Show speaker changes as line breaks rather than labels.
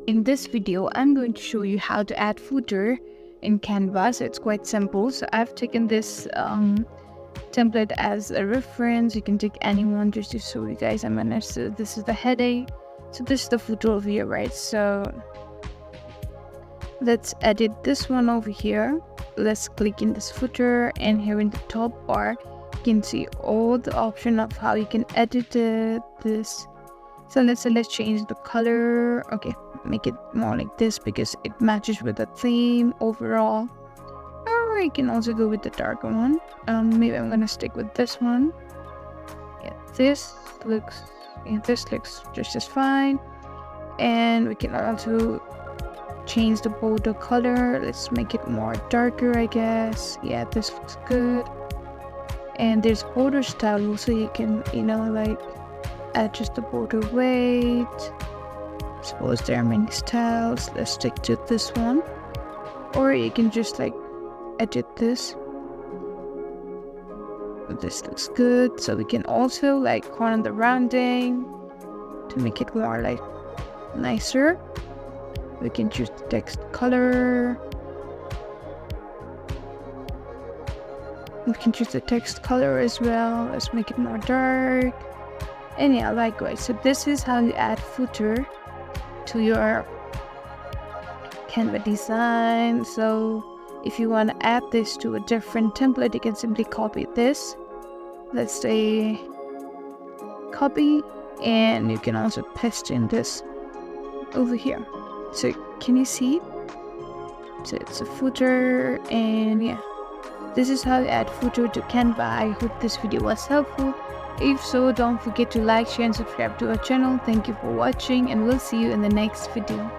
In this video, I'm going to show you how to add footer in Canva. So it's quite simple. So I've taken this template as a reference. You can take anyone just to show you guys. So this is the heading. So this is the footer over here, right? So let's edit this one over here. Let's click in this footer, and here in the top bar, you can see all the option of how you can edit this. So let's change the color. Okay, make it more like this because it matches with the theme overall. Or you can also go with the darker one. Maybe I'm gonna stick with this one. Yeah, this looks just as fine. And we can also change the border color. Let's make it more darker, I guess. Yeah, this looks good. And there's border style, so you can like adjust the border weight. Suppose there are many styles. Let's stick to this one. Or you can just edit this. This looks good. So we can also corner the rounding to make it more nicer. We can choose the text color. We can choose the text color as well. Let's make it more dark. And yeah, likewise. So this is how you add footer to your Canva design. So if you want to add this to a different template, you can simply copy this. Let's say copy, and you can also paste in this over here. So can you see? So it's a footer, and yeah, this is how you add footer to Canva. I hope this video was helpful. If so, don't forget to like, share and subscribe to our channel. Thank you for watching, and we'll see you in the next video.